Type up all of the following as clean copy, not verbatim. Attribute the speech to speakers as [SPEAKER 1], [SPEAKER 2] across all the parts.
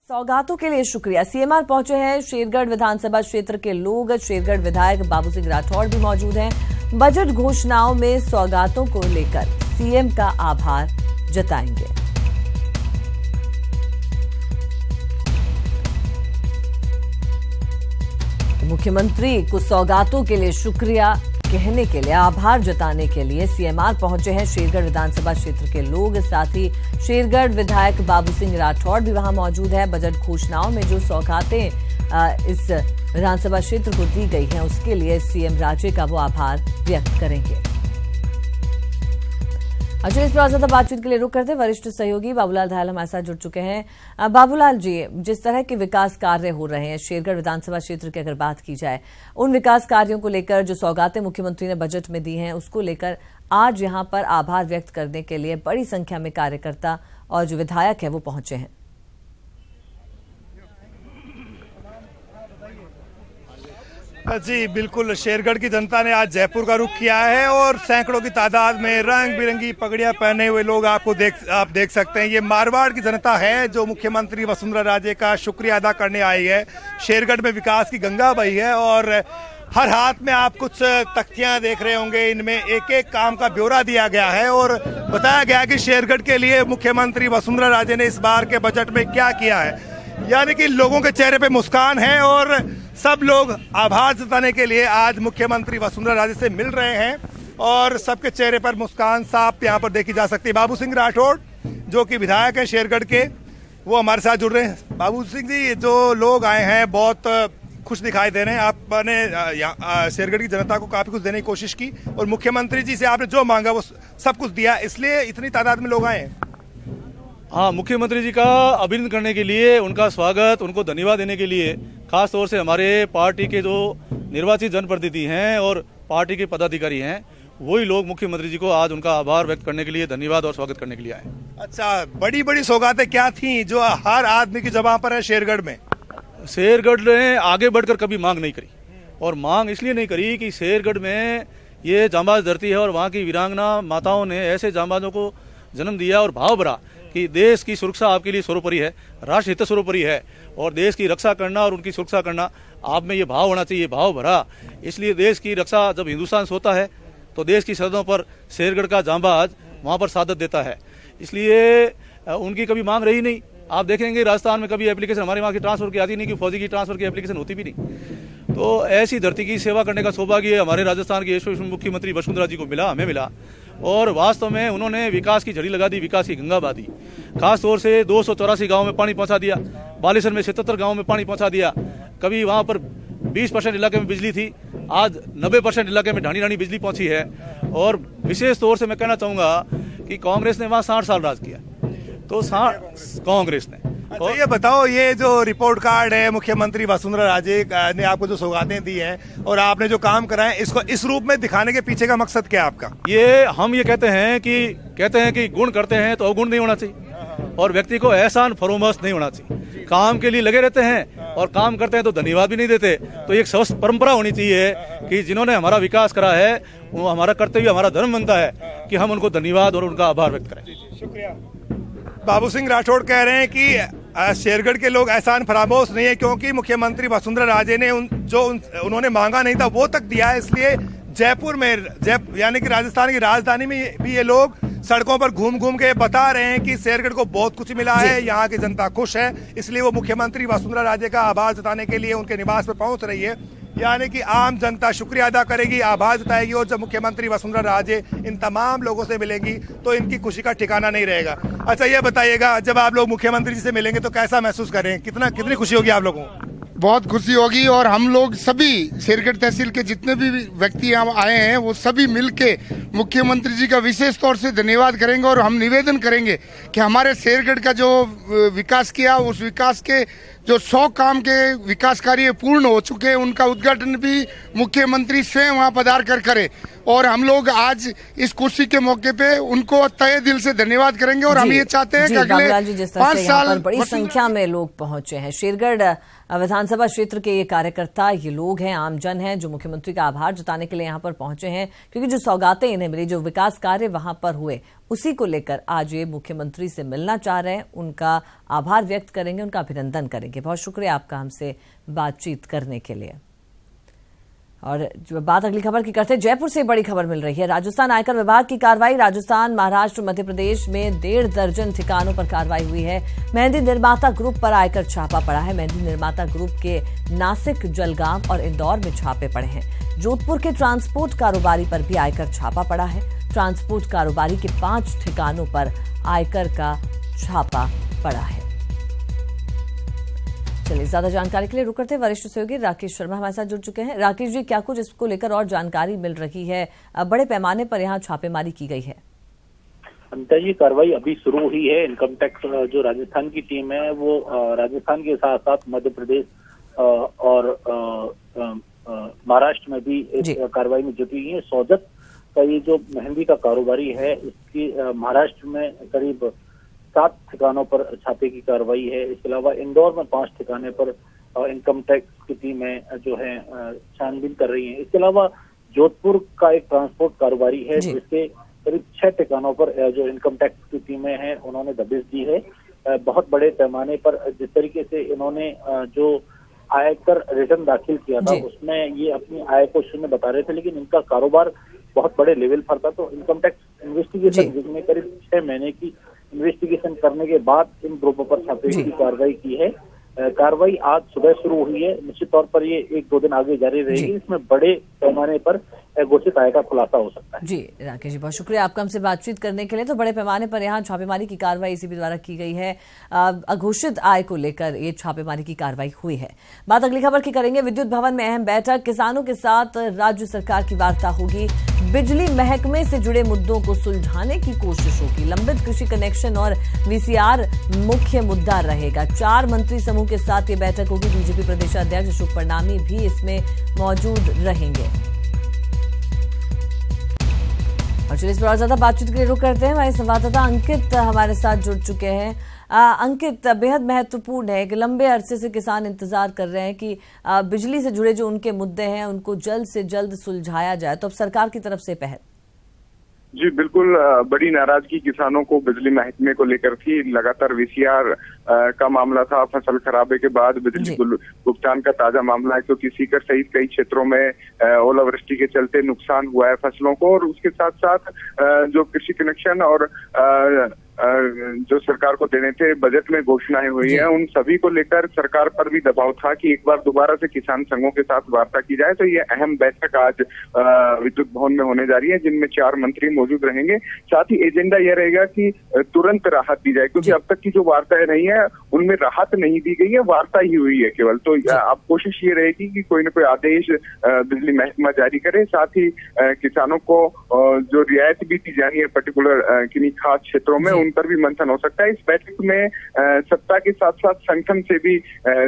[SPEAKER 1] सौगातों के लिए शुक्रिया। सीएमआर पहुंचे हैं शेरगढ़ विधानसभा क्षेत्र के लोग। शेरगढ़ विधायक बाबू सिंह राठौड़ भी मौजूद हैं। बजट घोषणाओं में सौगातों को लेकर सीएम का आभार जताएंगे। मुख्यमंत्री को सौगातों के लिए शुक्रिया कहने के लिए, आभार जताने के लिए सीएमआर पहुंचे हैं शेरगढ़ विधानसभा क्षेत्र के लोग। साथ ही शेरगढ़ विधायक बाबू सिंह राठौड़ भी वहां मौजूद है। बजट घोषणाओं में जो सौगातें इस विधानसभा क्षेत्र को दी गई हैं, उसके लिए सीएम राज्य का वो आभार व्यक्त करेंगे। अच्छा, इस पर ज्यादा बातचीत के लिए रुक करते वरिष्ठ सहयोगी बाबूलाल दयाल हमारे साथ जुड़ चुके हैं। बाबूलाल जी, जिस तरह के विकास कार्य हो रहे हैं शेरगढ़ विधानसभा क्षेत्र की अगर बात की जाए, उन विकास कार्यों को लेकर जो सौगातें मुख्यमंत्री ने बजट में दी हैं, उसको लेकर आज यहां पर आभार व्यक्त करने के लिए बड़ी संख्या में कार्यकर्ता और जो विधायक है वो पहुंचे हैं।
[SPEAKER 2] जी बिल्कुल, शेरगढ़ की जनता ने आज जयपुर का रुख किया है और सैकड़ों की तादाद में रंग बिरंगी पगड़ियां पहने हुए लोग आप देख सकते हैं। ये मारवाड़ की जनता है जो मुख्यमंत्री वसुंधरा राजे का शुक्रिया अदा करने आई है। शेरगढ़ में विकास की गंगा बही है और हर हाथ में आप कुछ तख्तियां देख रहे होंगे, इनमें एक एक काम का ब्यौरा दिया गया है और बताया गया कि शेरगढ़ के लिए मुख्यमंत्री वसुंधरा राजे ने इस बार के बजट में क्या किया है। यानी कि लोगों के चेहरे पे मुस्कान है और सब लोग आभार जताने के लिए आज मुख्यमंत्री वसुंधरा राजे से मिल रहे हैं और सबके चेहरे पर मुस्कान साफ यहाँ पर देखी जा सकती है। बाबू सिंह राठौड़ जो कि विधायक हैं शेरगढ़ के, वो हमारे साथ जुड़ रहे हैं। बाबू सिंह जी, जो लोग आए हैं बहुत खुश दिखाई दे रहे हैं। आपने शेरगढ़ की जनता को काफी कुछ देने की कोशिश की और मुख्यमंत्री जी से आपने जो मांगा वो सब कुछ दिया, इसलिए इतनी तादाद में लोग आए हैं।
[SPEAKER 3] हाँ, मुख्यमंत्री जी का अभिनंदन करने के लिए, उनका स्वागत, उनको धन्यवाद देने के लिए खास तौर से हमारे पार्टी के जो निर्वाचित जनप्रतिनिधि हैं और पार्टी के पदाधिकारी हैं, वही लोग मुख्यमंत्री जी को आज उनका आभार व्यक्त करने के लिए, धन्यवाद और स्वागत करने के लिए आए।
[SPEAKER 2] अच्छा, बड़ी बड़ी सौगातें क्या थी जो हर आदमी की ज़बान पर है शेरगढ़ में?
[SPEAKER 3] शेरगढ़ ने आगे बढ़कर कभी मांग नहीं करी और मांग इसलिए नहीं करी कि शेरगढ़ में ये जांबाज धरती है और वहाँ की वीरांगना माताओं ने ऐसे जांबाजों को जन्म दिया और भाव भरा कि देश की सुरक्षा आपके लिए सर्वोपरि है, राष्ट्र हित सर्वोपरि है और देश की रक्षा करना और उनकी सुरक्षा करना आप में ये भाव होना चाहिए, भाव भरा। इसलिए देश की रक्षा जब हिंदुस्तान सोता है तो देश की सरहदों पर शेरगढ़ का जांबाज वहाँ पर शहादत देता है। इसलिए उनकी कभी मांग रही नहीं। आप देखेंगे राजस्थान में कभी एप्लीकेशन हमारे वहाँ की ट्रांसफर की आती नहीं, कि फौजी की ट्रांसफर की एप्लीकेशन होती भी नहीं। तो ऐसी धरती की सेवा करने का सौभाग्य हमारे राजस्थान के यशस्वी मुख्यमंत्री वसुंधरा जी को मिला, हमें मिला और वास्तव में उन्होंने विकास की झड़ी लगा दी, विकास की गंगा बहा दी। खास तौर से 284 गाँव में पानी पहुंचा दिया, बालेसर में 77 गाँव में पानी पहुंचा दिया। कभी वहाँ पर 20% इलाके में बिजली थी, आज 90% इलाके में ढाणी ढाणी बिजली पहुंची है। और विशेष तौर से मैं कहना चाहूँगा कि कांग्रेस ने वहाँ 60 साल राज किया, तो कांग्रेस ने।
[SPEAKER 2] अच्छा, ये बताओ, ये जो रिपोर्ट कार्ड है मुख्यमंत्री वसुंधरा राजे ने आपको जो सौगातें दी हैं और आपने जो काम कराए, इसको इस रूप में दिखाने के पीछे का मकसद क्या है आपका?
[SPEAKER 3] हम ये कहते हैं कि गुण करते हैं तो अवगुण नहीं होना चाहिए और व्यक्ति को एहसान फरोमश नहीं होना चाहिए। काम के लिए लगे रहते हैं और काम करते हैं तो धन्यवाद भी नहीं देते। तो एक स्वस्थ परंपरा होनी चाहिए कि जिन्होंने हमारा विकास करा है वो हमारा कर्तव्य, हमारा धर्म बनता है कि हम उनको धन्यवाद और उनका आभार व्यक्त करें।
[SPEAKER 2] शुक्रिया। बाबू सिंह राठौड़ कह रहे हैं कि शेरगढ़ के लोग एहसान फरामोश नहीं है, क्योंकि मुख्यमंत्री वसुंधरा राजे ने उन्होंने मांगा नहीं था वो तक दिया है। इसलिए जयपुर में यानी कि राजस्थान की राजधानी में भी ये लोग सड़कों पर घूम घूम के बता रहे हैं कि शेरगढ़ को बहुत कुछ मिला है, यहाँ की जनता खुश है। इसलिए वो मुख्यमंत्री वसुंधरा राजे का आभार जताने के लिए उनके निवास पर पहुंच रही है। यानी कि आम जनता शुक्रिया अदा करेगी, आभार जताएगी और जब मुख्यमंत्री वसुंधरा राजे इन तमाम लोगों से मिलेंगी तो इनकी खुशी का ठिकाना नहीं रहेगा। अच्छा, ये बताइएगा, जब आप लोग मुख्यमंत्री जी से मिलेंगे तो कैसा महसूस करें, कितनी खुशी होगी आप लोगों को?
[SPEAKER 4] बहुत खुशी होगी और हम लोग सभी शेरगढ़ तहसील के जितने भी व्यक्ति यहाँ आए हैं वो सभी मिलके मुख्यमंत्री जी का विशेष तौर से धन्यवाद करेंगे और हम निवेदन करेंगे कि हमारे शेरगढ़ का जो विकास किया, उस विकास के जो 100 काम के विकास कार्य पूर्ण हो चुके हैं, उनका उद्घाटन भी मुख्यमंत्री स्वयं वहाँ पधार कर करे। और हम लोग आज इस खुशी के मौके पे उनको तहे दिल से धन्यवाद करेंगे और हम ये चाहते हैं कि अगले 5 साल
[SPEAKER 1] बड़ी संख्या में लोग पहुंचे हैं। शेरगढ़ विधानसभा क्षेत्र के ये कार्यकर्ता, ये लोग हैं, आमजन हैं जो मुख्यमंत्री का आभार जताने के लिए यहाँ पर पहुंचे हैं, क्योंकि जो सौगातें इन्हें मिली, जो विकास कार्य वहां पर हुए, उसी को लेकर आज ये मुख्यमंत्री से मिलना चाह रहे हैं। उनका आभार व्यक्त करेंगे, उनका अभिनंदन करेंगे। बहुत शुक्रिया आपका हमसे बातचीत करने के लिए। और जो बात अगली खबर की करते हैं, जयपुर से बड़ी खबर मिल रही है। राजस्थान आयकर विभाग की कार्रवाई। राजस्थान, महाराष्ट्र, मध्य प्रदेश में 1.5 दर्जन ठिकानों पर कार्रवाई हुई है। मेहंदी निर्माता ग्रुप पर आयकर छापा पड़ा है। मेहंदी निर्माता ग्रुप के नासिक, जलगांव और इंदौर में छापे पड़े हैं। जोधपुर के ट्रांसपोर्ट कारोबारी पर भी आयकर छापा पड़ा है। ट्रांसपोर्ट कारोबारी के 5 ठिकानों पर आयकर का छापा पड़ा है। चलिए, ज्यादा जानकारी के लिए रुक करते हैं। वरिष्ठ सहयोगी राकेश शर्मा हमारे साथ जुड़ चुके हैं। राकेश जी, क्या कुछ इसको लेकर और जानकारी मिल रही है? बड़े पैमाने पर यहाँ छापेमारी की गई है।
[SPEAKER 5] अनिता जी, कार्रवाई अभी शुरू हुई है। इनकम टैक्स जो राजस्थान की टीम है वो राजस्थान के साथ साथ मध्य प्रदेश और महाराष्ट्र में भी इस कार्रवाई में जुटी हुई है। सोजत का ये जो मेहंदी का कारोबारी है, इसकी महाराष्ट्र में करीब 7 ठिकानों पर छापे की कार्रवाई है। इसके अलावा इंदौर में 5 ठिकाने पर इनकम टैक्स की टीमें जो है छानबीन कर रही हैं। इसके अलावा जोधपुर का एक ट्रांसपोर्ट कारोबारी है, जिसके करीब 6 ठिकानों पर जो इनकम टैक्स की टीमें हैं उन्होंने दबिश दी है। बहुत बड़े पैमाने पर जिस तरीके से इन्होंने जो आयकर रिटर्न दाखिल किया था उसमें ये अपनी आय को शून्य बता रहे थे, लेकिन इनका कारोबार बहुत बड़े लेवल पर था। तो इनकम टैक्स इन्वेस्टिगेशन, जिसमें करीब 6 महीने की इन्वेस्टिगेशन करने के बाद इन ग्रुपों पर छापे की कार्रवाई की है। कार्रवाई आज सुबह शुरू हुई है। निश्चित तौर पर ये 1-2 दिन आगे जारी रहेगी। इसमें बड़े पैमाने पर घोषित आय का खुलासा हो सकता है।
[SPEAKER 1] जी राकेश जी, बहुत शुक्रिया आपका हमसे बातचीत करने के लिए। तो बड़े पैमाने पर यहाँ छापेमारी की कार्रवाई एसीबी द्वारा की गई है। अघोषित आय को लेकर ये छापेमारी की कार्रवाई हुई है। बात अगली खबर की करेंगे। विद्युत भवन में अहम बैठक। किसानों के साथ राज्य सरकार की वार्ता होगी। बिजली महकमे से जुड़े मुद्दों को सुलझाने की कोशिश होगी। लंबित कृषि कनेक्शन और वीसीआर मुख्य मुद्दा रहेगा। 4 मंत्री समूह के साथ ये बैठक होगी। बीजेपी प्रदेशाध्यक्ष अशोक परनामी भी इसमें मौजूद रहेंगे। और चलिए, इस पर और ज्यादा बातचीत के लिए रुक करते हैं। हमारे संवाददाता अंकित हमारे साथ जुड़ चुके हैं। अंकित, बेहद महत्वपूर्ण है कि लंबे अरसे से किसान इंतजार कर रहे हैं कि बिजली से जुड़े जो उनके मुद्दे हैं उनको जल्द से जल्द सुलझाया जाए। तो अब सरकार की तरफ से पहल।
[SPEAKER 6] जी बिल्कुल, बड़ी नाराजगी किसानों को बिजली महकमे को लेकर थी। लगातार वीसीआर का मामला था, फसल खराबे के बाद बिजली भुगतान का ताजा मामला है, क्योंकि सीकर सहित कई क्षेत्रों में ओलावृष्टि के चलते नुकसान हुआ है फसलों को। और उसके साथ साथ जो कृषि कनेक्शन और जो सरकार को देने थे, बजट में घोषणाएं हुई है, उन सभी को लेकर सरकार पर भी दबाव था कि एक बार दोबारा से किसान संघों के साथ वार्ता की जाए। तो ये अहम बैठक आज विद्युत भवन में होने जा रही है, जिनमें 4 मंत्री मौजूद रहेंगे। साथ ही एजेंडा यह रहेगा कि तुरंत राहत दी जाए, क्योंकि अब तक की जो वार्ताएं रही है उनमें राहत नहीं दी गई है, वार्ता ही हुई है केवल। तो अब कोशिश ये रहेगी कि कोई न कोई आदेश बिजली महकमा जारी करे। साथ ही किसानों को जो रियायत भी दी जानी है पर्टिकुलर किन्हीं खास क्षेत्रों में, उन पर भी मंथन हो सकता है। इस बैठक में सत्ता के साथ साथ संगठन से भी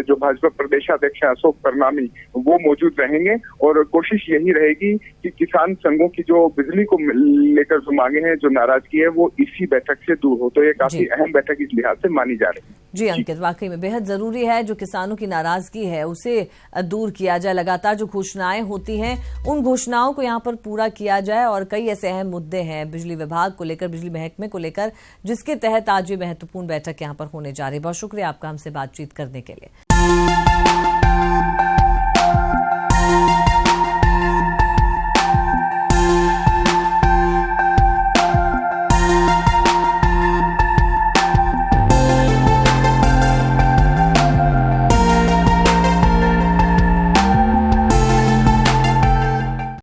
[SPEAKER 6] जो भाजपा प्रदेशाध्यक्ष अशोक परनामी वो मौजूद रहेंगे। और कोशिश यही रहेगी कि किसान संघों की जो बिजली को लेकर जो मांगे हैं, जो नाराजगी है, वो इसी बैठक से दूर हो। तो ये काफी अहम बैठक इस लिहाज से मानी जा रही है।
[SPEAKER 1] जी अंकित, वाकई में बेहद जरूरी है जो किसानों की नाराजगी है उसे दूर किया जाए। लगातार जो घोषणाएं होती हैं उन घोषणाओं को यहाँ पर पूरा किया जाए। और कई ऐसे अहम मुद्दे हैं बिजली विभाग को लेकर, बिजली महकमे को लेकर, जिसके तहत आज ये महत्वपूर्ण बैठक यहाँ पर होने जा रही है। बहुत शुक्रिया आपका हमसे बातचीत करने के लिए।